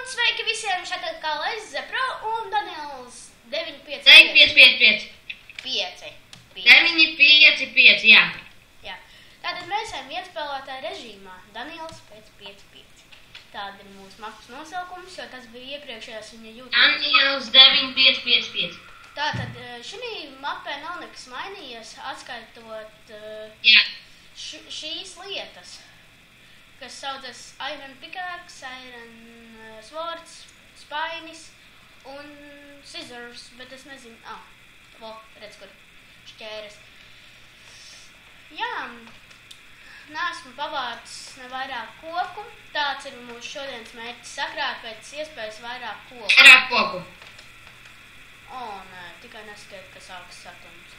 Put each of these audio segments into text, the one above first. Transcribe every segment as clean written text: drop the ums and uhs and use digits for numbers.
Sveiki visiem, šeit atkal es, Zepro un Daniels 955. 5. 955, jā. Jā. Tātad mēs esam vienspēlētāju režīmā, Daniels pēc 5. Tāda ir mūsu mapas nosaukums, jo tas bija iepriekšējās viņa YouTube. Daniels 9555. Tātad šī mapē nav nekas mainījies, atskaitot šīs lietas, kas saucas Iron Pickaxe, Iron Swords, Spainis un Scissors, bet es nezinu, redz, kur šķēres. Jā, neesmu pavācis ne vairāk koku, tāds ir mūsu šodienas mērķis sakrāt pēc iespējas vairāk koku. Vairāk koku. Nē, tikai neskaidrs, ka sāks satums.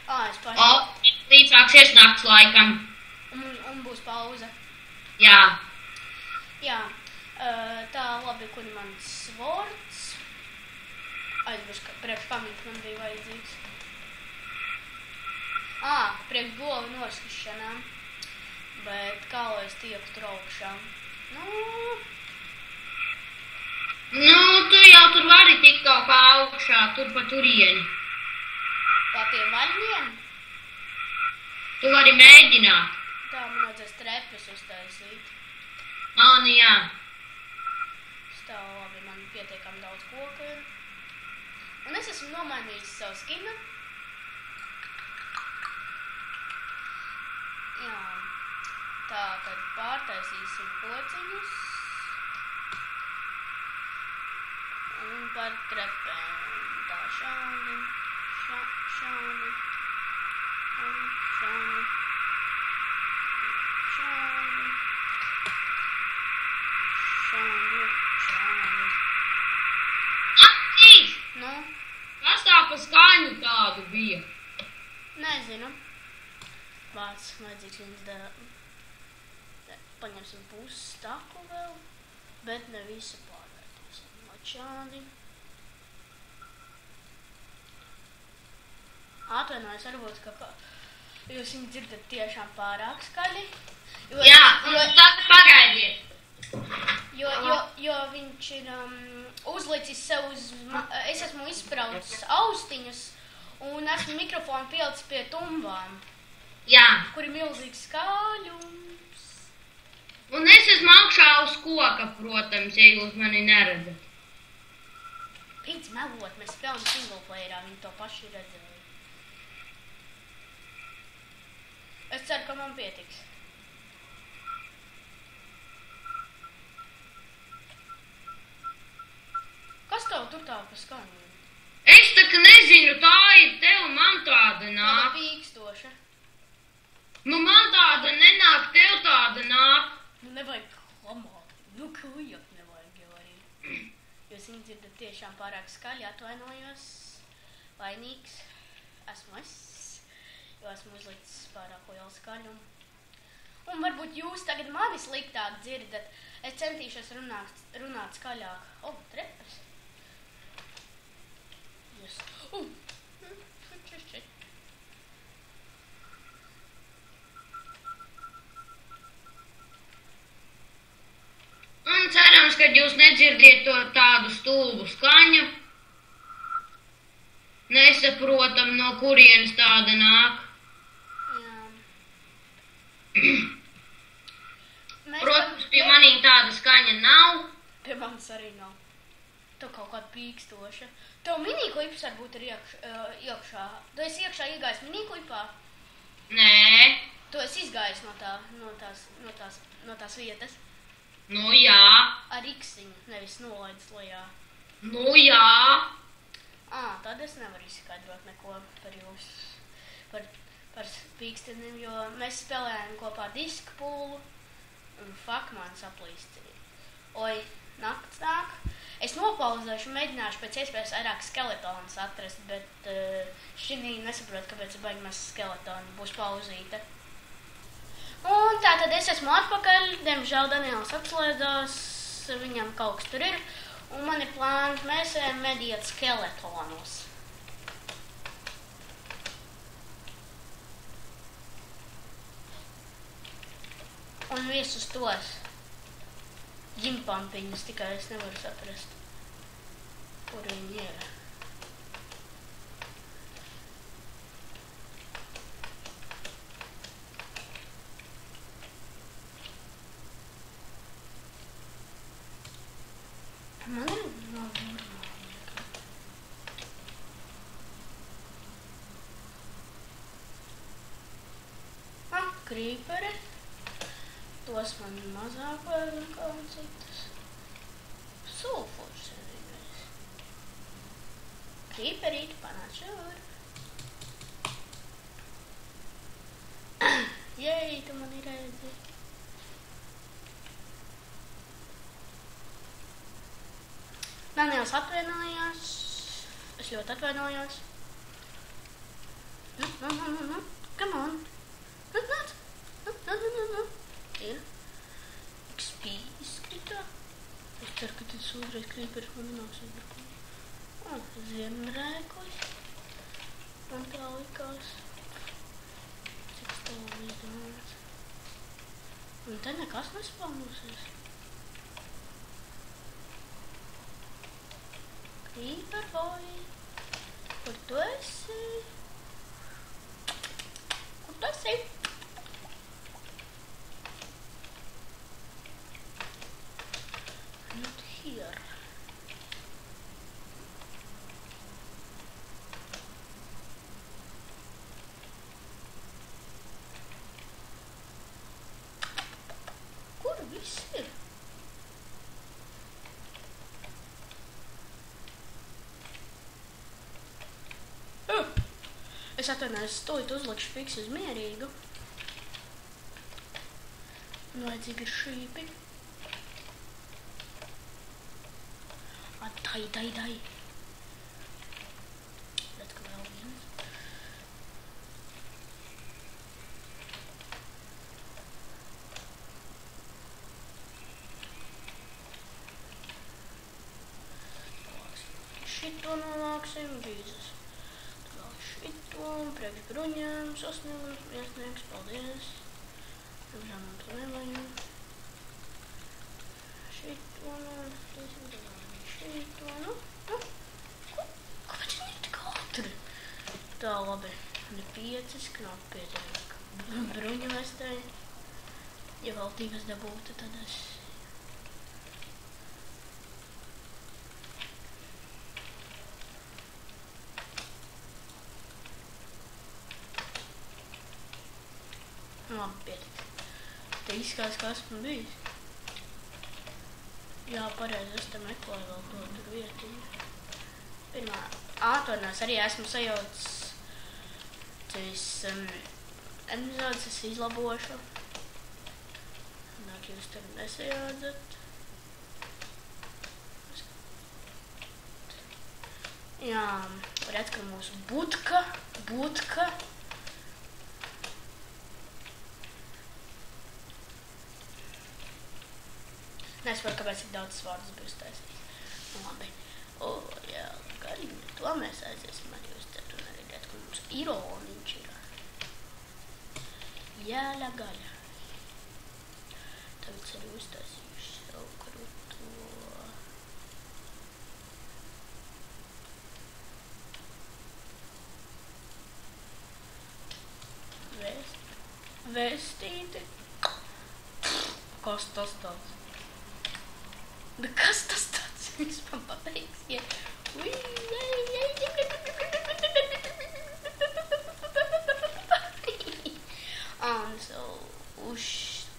Es paši. Līdz sāksies nakts laikam. Un būs pauze. Jā. Jā, tā labi, kur ir mans svords. Aizmirst, ka priekš pamiņas man bija vajadzīgs. Priekš govu noskišanām. Bet kā lai es tieku tur augšā? Tu jau tur vari tikt kaut kā augšā, tur pa turieni. Pa tiem vaļņiem? Tu vari mēģināt. Tā man vajadzēs trepes uztaisīt. Jā. Tā labi, man pietiekami daudz koku ir. Un es esmu nomainījis savu skinu. Jā. Tā, tad pārtaisīsim kociņus. Un par trepēm. Tā šādi. Šādi. Atīs! Kas tā pa skaņu tādu bija? Nezinu. Vārds vajadzīgs viens paņemsim pusi staku vēl, bet ne visu pārvērtīsim. Šādi. Atvainojos, varbūt, ka jūs viņu dzirdat tiešām pārāk skaļi. Jā, tad pagaidiet. Jo viņš ir uzlicis sev es esmu izspraucis austiņas un esmu mikrofonu pielicis pie tumbām. Jā. Kur ir milzīgs skaļums. Un es esmu augšā uz koka, protams, ja jūs mani neredzat. Pīdz melot, mēs spēlējam singleplayerā, viņi to paši redzēja. Es ceru, ka man pietiks. Kas tev tur tā pa skaņu? Es tā ka nezinu, tā ir tev, man tāda nāk. Tā pīkstoša. Man tāda nenāk, tev tāda nāk. Nevajag klamāt. Kājāk nevajag jau arī. Jūs viņi dzirdat tiešām pārāk skaļi, atvainojos. Vainīgs esmu es, jo esmu uzlicis pārāk lielu skaļumu. Un varbūt jūs tagad mani sliktāk dzirdat. Es centīšos runāt skaļāk. Trepes. Yes. Un cerams, ka jūs nedzirdiet to tādu stulbu skaņu. Nesaprotam, no kurienes tāda nāk. Protams, pie manīm tāda skaņa nav. Pie manis arī nav. Tev kaut kāda pīkstoša. Tev minīklipis varbūt ir iekšā. Tu esi iekšā iegājis minīklipā? Nē. Tu esi izgājis no tās vietas? Jā. Ar iksiņu, nevis nolaidis lejā. Jā. Tad es nevaru izskaidrot neko par jūs, par pīksteniem, jo mēs spēlējam kopā disku pūlu un man saplīst. Nakts nāk. Es nopauzēšu, mēģināšu pēc iespējas vairāk skeletonus atrast, bet šī nesaprotu, kāpēc baigumās skeletoni būs pauzīte. Un tātad es esmu atpakaļ, diemžēl Daniels atslēdzās, viņam kaut kas tur ir, un man ir plāns, mēs ejam medīt skeletonus. Un visus tos. ģimpampiņas, tikai es nevaru saprast, kur viņi ir. Man ir normāli. Krīperi. Tos man mazāk vajag kā un citas. Sulfurs vienīgais. Krīperīti panāc šur. Jej, tu mani redzi. Nanijās atvainojās. Es ļoti atvainojos. Come on. Nāc. Ir. XP izskritā. Es ceru, ka tas uzreiz krīperis man nāks uzbrukumu. Ziemrēkuļi. Man tā likās. Cik stāv izdomāts. Un te nekas nespalnosies. Krīperboji. Kur tu esi? Kur tu esi? Not here. Kur viss ir? Es atvainojos, stūlīt uzlikšu fiksi uz mierīgu. Un vajadzīgi ir šīpi. Dai. Redz, ka vēl viens. Šito nonāksim, Jēzus. Tālāk šito, priekš bruņām, sasniegums, iesniegs, paldies. Domžām mums nevajag. Šito nonāksim, šito, kāpēc viņi ir tik ātri? Tā, labi, man ir 5, knap pietiek. Bruņu vestē. Ja vēl 2 dabūtu, tad es... Labi, pietiek. Te izskās, kā esmu bijis. Jā, pareizi, es te meklēju vēl to tur vietiņu. Pirmā, atvainojos, arī esmu sajaucis epizodes, es izlabošu. Nāk, jūs tur nesajaudzat. Jā, redz, ka mūsu budka. Nesaprotu, kāpēc tik daudz vārdus būs taisījis. Labi. Jā, gaļiņa. To mēs aiziesim arī uz te. Un arī redz, ka mums ironiņš ir. Jāla gaļa. Tagad arī uztaisījuši savu kruto. Vestīti. Kas tas tāds? Kas tas tāds? Viņš man pateiks, ja.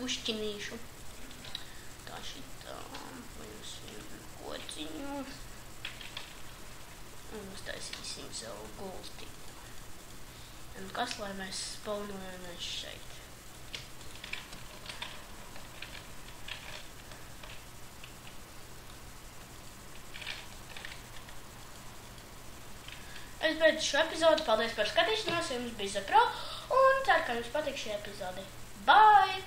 Uzšķinīšu. Tā šitā. Paņemsim kociņu. Un uztaisīsim savu gulstiņu. Un kas, lai mēs spaunojamies šeit? Es beidzu šo epizodu. Paldies par skatīšanos. Jums bija Zepro. Un ceru, ka jums patīk šī epizode. Bye!